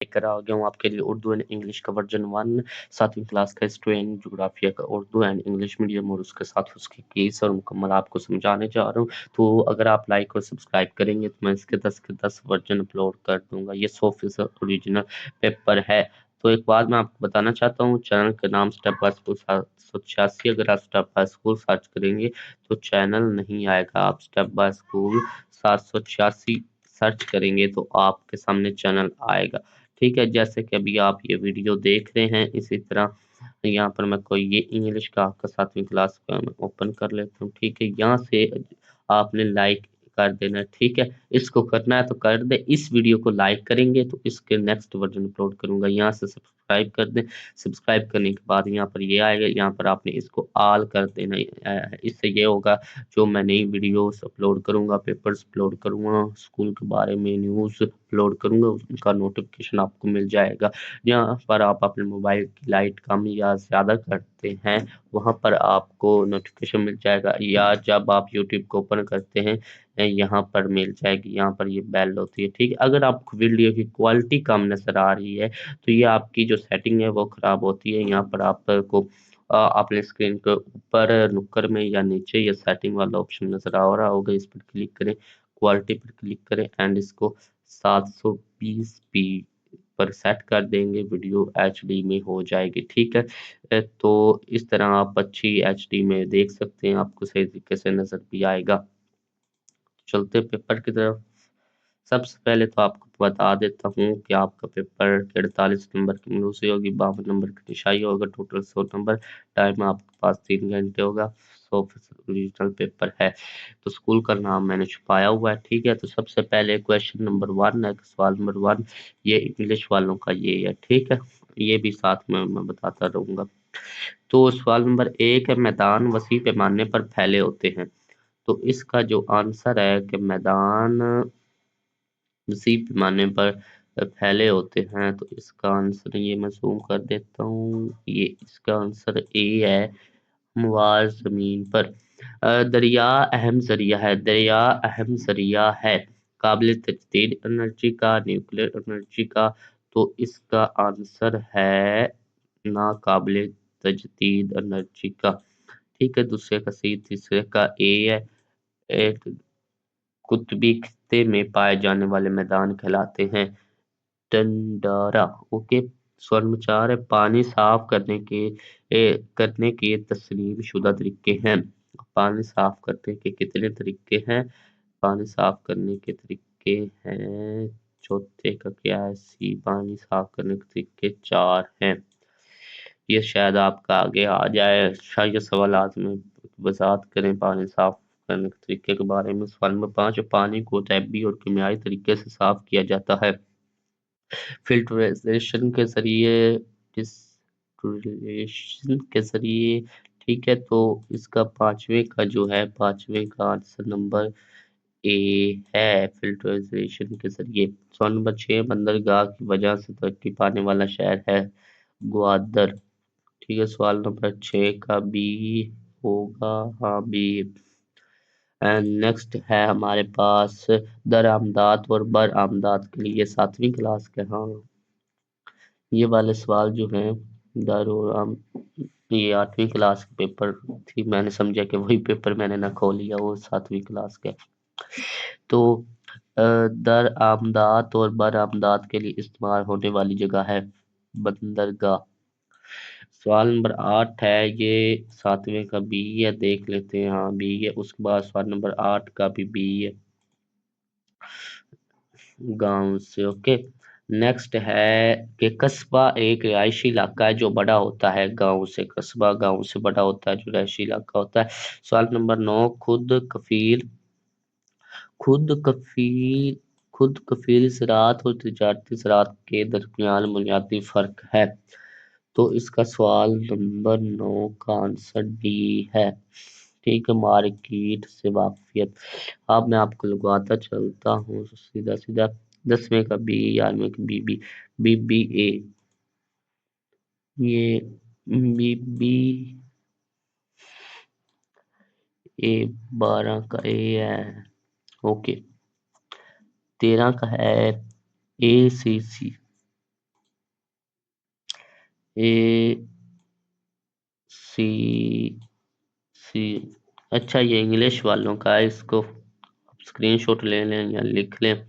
लेकर आ गया हूँ आपके लिए उर्दू एंड इंग्लिश का वर्जन 1, 7वीं क्लास का हिस्ट्री एंड ज्योग्राफिया का उर्दू एंड इंग्लिश मीडियम, और उसके साथ उसकी केस और मुकम्मल आपको समझाने जा रहा हूँ। तो अगर आप लाइक और सब्सक्राइब करेंगे तो मैं इसके 10 के 10 वर्जन अपलोड कर दूंगा। ये 100% ओरिजिनल पेपर है। तो एक बात मैं आपको बताना चाहता हूँ, चैनल का नाम स्टेप बाय स्कूल 786। अगर आप स्टेप बाय स्कूल सर्च करेंगे तो चैनल नहीं आएगा। आप स्टेप बाय स्कूल 786 सर्च करेंगे तो आपके सामने चैनल आएगा। ठीक है, जैसे कि अभी आप ये वीडियो देख रहे हैं, इसी तरह यहाँ पर मैं कोई ये इंग्लिश का आपका 7वीं क्लास का मैं ओपन कर लेता हूँ। ठीक है, यहाँ से आपने लाइक कर देना है। ठीक है, इसको करना है तो कर दे। इस वीडियो को लाइक करेंगे तो इसके नेक्स्ट वर्जन अपलोड करूंगा। यहाँ से सब्सक्राइब कर दें। सब्सक्राइब करने के बाद यहाँ पर ये आएगा, यहाँ पर आपने इसको ऑल कर देना है। इससे ये होगा जो मैं नई वीडियोस अपलोड करूंगा, पेपर्स अपलोड करूंगा, स्कूल के बारे में न्यूज़ अपलोड करूंगा, उनका नोटिफिकेशन आपको मिल जाएगा। यहाँ पर आप अपने मोबाइल की लाइट कम या ज़्यादा करते हैं, वहाँ पर आपको नोटिफिकेशन मिल जाएगा, या जब आप यूट्यूब को ओपन करते हैं यहाँ पर मिल जाएगी। यहाँ पर ये बेल होती है। ठीक है, अगर आपको वीडियो की क्वालिटी कम नजर आ रही है तो ये आपकी जो सेटिंग है वो खराब होती है। यहाँ पर आपको अपने स्क्रीन के ऊपर नुक्कड़ में या नीचे ये सेटिंग वाला ऑप्शन नजर आ रहा होगा, इस पर क्लिक करें, क्वालिटी पर क्लिक करें एंड इसको 720p पर सेट कर देंगे, वीडियो एचडी में हो जाएगी। ठीक है, तो इस तरह आप अच्छी एचडी में देख सकते हैं, आपको सही तरीके से नजर भी आएगा। चलते पेपर की तरफ। सबसे पहले तो आपको बता देता हूँ कि आपका पेपर 48 नंबर की मौजूद होगी, 52 नंबर की निशाई होगा, टोटल 100 नंबर। टाइम आपके पास 3 घंटे होगा। 100% ओरिजिनल पेपर है। तो स्कूल का नाम मैंने छुपाया हुआ है। ठीक है, तो सबसे पहले क्वेश्चन नंबर 1 है, सवाल नंबर 1 ये इंग्लिश वालों का ये है। ठीक है, ये भी साथ में मैं बताता रहूंगा। तो सवाल नंबर 1 है, मैदान वसी पैमाने पर फैले होते हैं। तो इसका जो आंसर है कि मैदान वसी पैमाने पर फैले होते हैं, तो इसका आंसर ये मैं जूम कर देता हूँ, ये इसका आंसर ए है, हमवार जमीन पर। दरिया अहम जरिया है, दरिया अहम जरिया है काबिल तजदीद एनर्जी का, न्यूक्लियर एनर्जी का। तो इसका आंसर है नाकाबिल तजदीद एनर्जी का। ठीक है, दूसरे का सी, तीसरे का ए है। एक कुतबी खित्ते में पाए जाने वाले मैदान कहलाते हैं टंडारा। ओके, सवाल नंबर 4 है, पानी साफ करने के तस्लीम शुदा तरीके हैं। पानी साफ करने के कितने तरीके हैं? पानी साफ करने के तरीके हैं, चौथे का क्या है, सी, पानी साफ करने के तरीके 4 हैं। ये शायद आपका आगे आ जाए, शायद ये सवाल आज में वजाहत करें पानी साफ करने के तरीके के बारे में। सवाल नंबर 5, पानी को तैबी और कीमियाई तरीके से साफ किया जाता है। फिल्ट्रेशन के जरिए, डिस्टिलेशन के जरिए। ठीक है, तो इसका पांचवें का आंसर नंबर ए है, फिल्ट्रेशन के जरिए। सवाल नंबर 6, बंदरगाह की वजह से तरक्की पाने वाला शहर है ग्वादर। ठीक है, सवाल नंबर 6 का बी होगा, हाँ बी। एंड नेक्स्ट है हमारे पास दरआमदात और बरआमदात के लिए 7वीं क्लास के। हाँ, ये वाले सवाल जो हैं दारुल, ये 8वीं क्लास के पेपर थी, मैंने समझा कि वही पेपर मैंने ना खो लिया, वो 7वीं क्लास के। तो दर आमदात और बर आमदात के लिए इस्तेमाल होने वाली जगह है बंदरगाह। सवाल नंबर 8 है, ये 7वें का बी है, देख लेते हैं। हाँ बी है। उसके बाद सवाल नंबर 8 का भी बी है, गांव से। ओके, नेक्स्ट है कि कस्बा एक रिहायशी इलाका है जो बड़ा होता है गांव से। कस्बा गांव से बड़ा होता है जो रिहायशी इलाका होता है। सवाल नंबर 9, खुद कफील खुद कफील ज़राअत और तिजारती ज़राअत के दरमियान बुनियादी फ़र्क है। तो इसका सवाल नंबर 9 का आंसर डी है। ठीक है, मार्केट से वाकफियत। अब मैं आपको लगवाता चलता हूँ सीधा सीधा। 10वें का बी, 11वें का बी ए, ये बी ए, 12 का ए है। ओके, 13 का है ए सी सी। ए सी सी। अच्छा, ये इंग्लिश वालों का है, इसको स्क्रीनशॉट ले लें या लिख लें।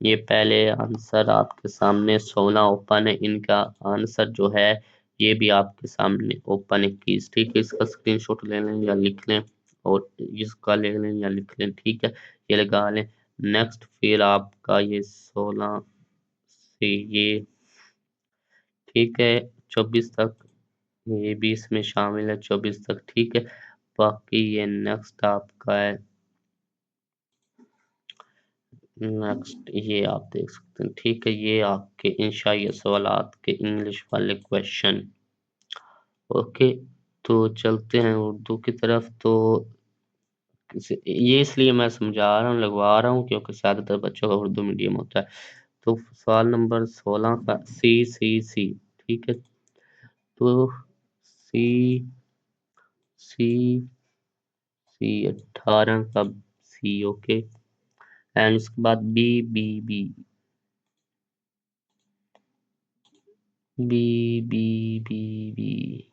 ये पहले आंसर आपके सामने 16 ओपन है, इनका आंसर जो है ये भी आपके सामने ओपन है 21। ठीक है, इसका स्क्रीनशॉट ले लें या लिख लें, और इसका ले लें या लिख लें। ठीक है, ये लगा लें। नेक्स्ट फिर आपका ये 16 से ये, ठीक है, 24 तक, ये भी इसमें शामिल है 24 तक। ठीक है, बाकी ये नेक्स्ट आपका है। नेक्स्ट ये आप देख सकते हैं। ठीक है, ये आपके इंशाई सवालात के इंग्लिश वाले क्वेश्चन। ओके, तो चलते हैं उर्दू की तरफ। तो ये इसलिए मैं समझा रहा हूँ, लगवा रहा हूँ, क्योंकि ज्यादातर बच्चों का उर्दू मीडियम होता है। तो सवाल नंबर 16 का सी। ठीक है, तो सी सी सी 18 का सी। ओके, एंड उसके बाद B B B B B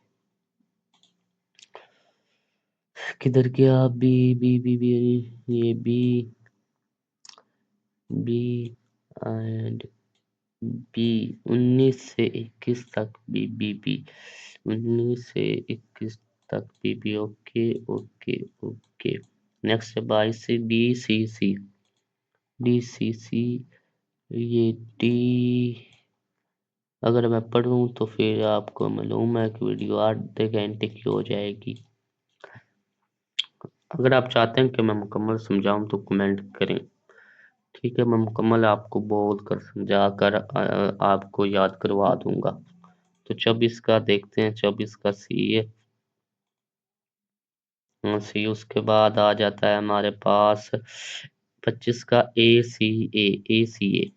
किधर गया बी, ये बी एंड बी। 19 से 21 तक बी 19 से 21 तक B. Okay okay okay. Next है 22 से डी सी सी। ये डी, अगर मैं पढ़ूं तो फिर आपको मालूम है कि वीडियो आधे घंटे की हो जाएगी। अगर आप चाहते हैं कि मैं मुकम्मल समझाऊं तो कमेंट करें। ठीक है, मैं मुकम्मल आपको बोल कर समझा कर आपको याद करवा दूंगा। तो 24 का देखते हैं, 24 का सी है। सी, उसके बाद आ जाता है हमारे पास 25 का ए सी ए।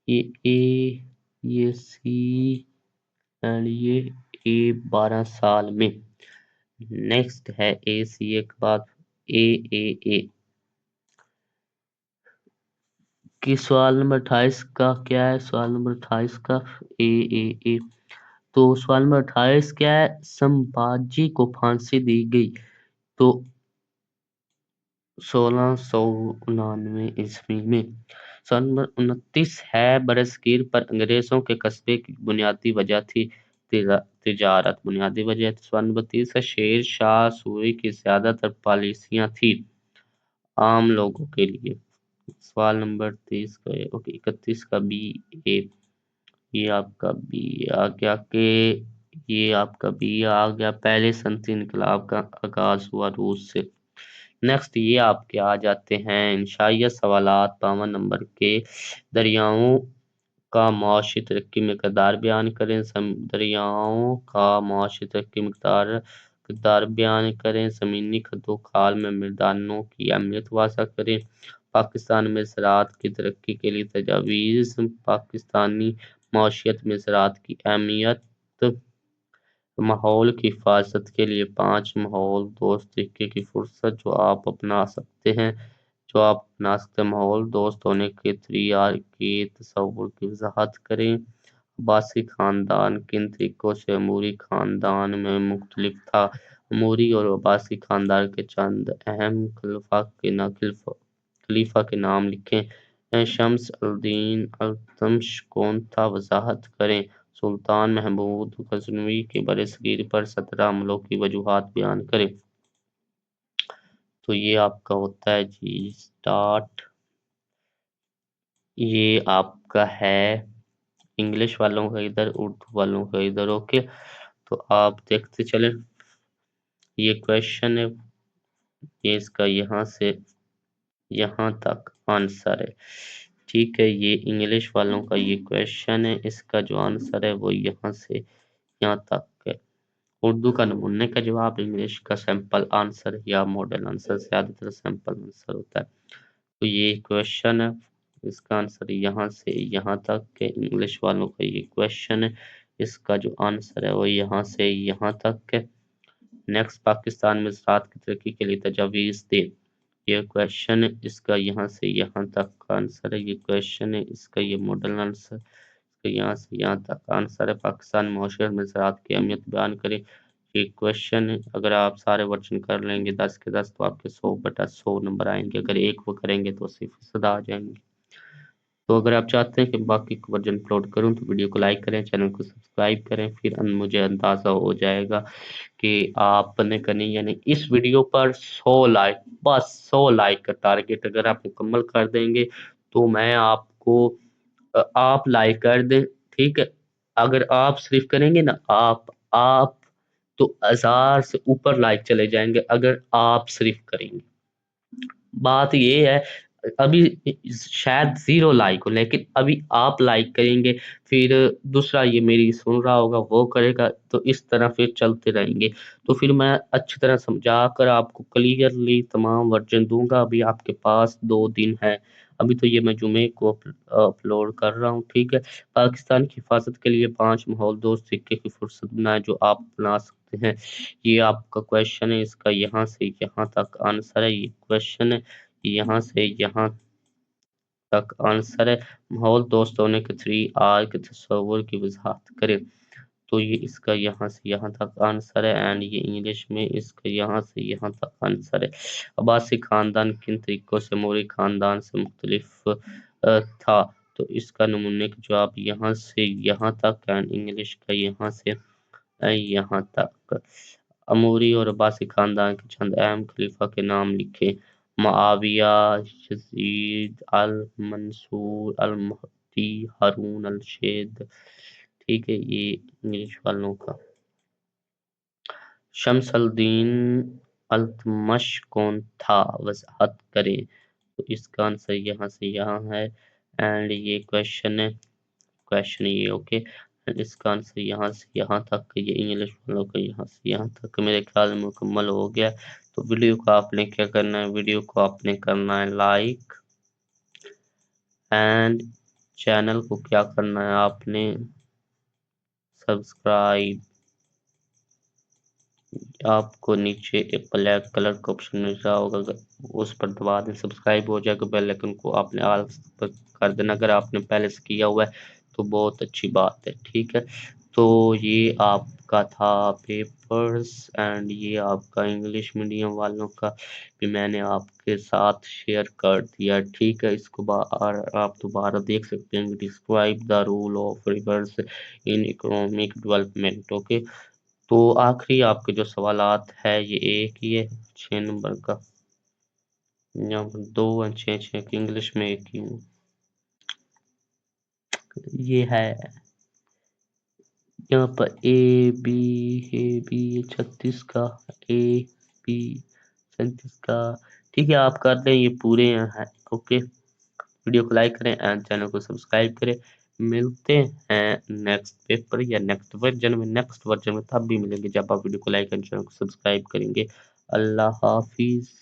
ये ए, ये सी एंड ये ए 12 साल में। नेक्स्ट है ए के बाद ए कि सवाल नंबर 28 का क्या है? सवाल नंबर 28 का ए। तो सवाल नंबर 28 क्या है? संभाजी को फांसी दी गई तो 1699 ईस्वी में। सवाल नंबर 29 है, बरसगीर पर अंग्रेजों के कस्बे की बुनियादी वजह थी तिजारत। बुनियादी वजह थी। सवाल नंबर 30 है, शेर शाह सूरी की ज्यादातर पॉलिसियां थी आम लोगों के लिए। सवाल नंबर 30 का ओके 31 का बी ए। ये आपका बी आ गया के, ये आपका बी आ गया। पहले सनती इनकलाब का आगाज हुआ रूस से। नेक्स्ट ये आपके आ जाते हैं इंशाइया सवालात 52 नंबर के। दरियाओं का मुआशी तरक्की में किरदार बयान करें। दरियाओं का मुआशी तरक्की में किरदार बयान करें। ज़मीनी खद्दो खाल में मैदानों की अहमियत वाज़ा करें। पाकिस्तान में ज़राअत की तरक्की के लिए तजावीज़। पाकिस्तानी मईशत में ज़राअत की अहमियत। माहौल की हिफाजत के लिए 5 माहौल दोस्त तरीके की फुर्सत जो आप अपना सकते हैं। माहौल दोस्त होने के तरीक़ार के तसव्वुर की वज़ाहत करें। अब्बासी ख़ानदान किन तरीकों से अमूरी ख़ानदान में मुख्तलिफ था? अमूरी और अब्बासी ख़ानदान के चंद अहम खलीफा के नाम लिखें। शम्स अल-दीन इल्तुतमिश कौन था? वज़ाहत करें। सुल्तान महमूद गजनवी के बरसगीर पर 17 हमलों की वजूहात बयान करें। तो ये आपका होता है जी स्टार्ट। ये आपका है इंग्लिश वालों का इधर, उर्दू वालों का इधर। ओके, तो आप देखते चलें। ये क्वेश्चन है, ये इसका यहाँ से यहाँ तक आंसर है। ठीक है, ये इंग्लिश वालों का ये क्वेश्चन है, इसका जो आंसर है वो यहाँ से यहाँ तक है। उर्दू का नमूने का जवाब, इंग्लिश का सैंपल आंसर या मॉडल आंसर, ज्यादातर सैंपल आंसर होता है। तो ये क्वेश्चन है, इसका आंसर यहाँ से यहाँ तक है। इंग्लिश वालों का ये क्वेश्चन है, इसका जो आंसर है वो यहाँ से यहाँ तक है। नेक्स्ट, पाकिस्तान में ज़राअत की तरक्की के लिए तजावीज़ दें। ये क्वेश्चन है, इसका यहाँ से यहाँ तक का आंसर है। ये क्वेश्चन है, इसका ये मॉडल आंसर, यहाँ से यहाँ तक आंसर है। पाकिस्तान معاشرت में ज़राअत की अहमियत बयान करें। ये क्वेश्चन है, अगर आप सारे वर्जन कर लेंगे 10 के 10 तो आपके 100/100 नंबर आएंगे। अगर एक वो करेंगे तो 80% आ जाएंगे। तो अगर आप चाहते हैं कि बाकी का वर्जन अपलोड करूं तो वीडियो को लाइक करें, चैनल को सब्सक्राइब करें, फिर मुझे अंदाज़ा हो जाएगा कि आपने करनी, यानी इस वीडियो पर 100 लाइक, बस 100 लाइक का टारगेट अगर आप मुकम्मल कर देंगे तो मैं आपको आप लाइक कर दें, ठीक है। अगर आप सिर्फ करेंगे ना, आप तो 1000 से ऊपर लाइक चले जाएंगे अगर आप सिर्फ करेंगे। बात ये है, अभी शायद 0 लाइक हो, लेकिन अभी आप लाइक करेंगे, फिर दूसरा ये मेरी सुन रहा होगा वो करेगा, तो इस तरह फिर चलते रहेंगे। तो फिर मैं अच्छी तरह समझा कर आपको क्लियरली तमाम वर्जन दूंगा। अभी आपके पास 2 दिन है, अभी तो ये मैं जुमे को अपलोड कर रहा हूँ, ठीक है। पाकिस्तान की हिफाजत के लिए 5 माहौल दोस्त सिक्के की फुर्सत बनाए जो आप बना सकते हैं। ये आपका क्वेश्चन है, इसका यहाँ से यहाँ तक आंसर है। ये क्वेश्चन है, यहाँ से यहाँ तक आंसर है। माहौल दोस्त होने के 3R के तस्वुर की वजाहत करें। तो ये इसका यहाँ से यहाँ तक आंसर है, एंड ये इंग्लिश में इसका यहाँ से यहाँ तक आंसर है। अब्बासी खानदान किन तरीकों से मौर्य खानदान से मुख्तलिफ था। तो इसका नमूने का जवाब यहाँ से यहाँ तक, एंड इंग्लिश का यहाँ से यहाँ तक। अमूरी और अब्बासी खानदान के चंद अहम खलीफा के नाम लिखे। मुआविया, यजीद, अल मंसूर, अल महदी, हारून अल रशीद, ठीक है। ये इंग्लिश वालों का। शम्सुद्दीन इल्तुतमिश कौन था, वजाहत करें। तो इसका आंसर यहाँ से यहाँ है, एंड ये क्वेश्चन है, क्वेश्चन ये ओके। एंड इसका आंसर यहाँ से यहाँ तक, ये इंग्लिश वालों का यहाँ से यहाँ तक मेरे ख्याल में मुकम्मल हो गया। तो वीडियो को आपने क्या करना है, वीडियो को आपने करना है लाइक, एंड चैनल को क्या करना है आपने सब्सक्राइब। आपको नीचे एक ब्लैक कलर का ऑप्शन मिल रहा होगा, उस पर दबा दें, सब्सक्राइब हो जाएगा। बेल आइकन को आपने ऑल पर कर देना, अगर आपने पहले से किया हुआ है तो बहुत अच्छी बात है, ठीक है। तो ये आपका था पेपर्स, एंड ये आपका इंग्लिश मीडियम वालों का भी मैंने आपके साथ शेयर कर दिया, ठीक है। इसको आप दोबारा देख सकते हैं। Describe the rule of reverse in economic development, okay. तो आखिरी आपके जो सवालात है ये एक ही है, 6 नंबर का, यहाँ पर 2 हैं, 6 की इंग्लिश में एक ही हूँ। ये है यहाँ पर ए बी 36 का, ए बी 37 का, ठीक है। आप कर दें, ये पूरे हैं, ओके। वीडियो को लाइक करें एंड चैनल को सब्सक्राइब करें। मिलते हैं नेक्स्ट पेपर या नेक्स्ट वर्जन में तब भी मिलेंगे जब आप वीडियो को लाइक एंड चैनल को सब्सक्राइब करेंगे। अल्लाह हाफिज।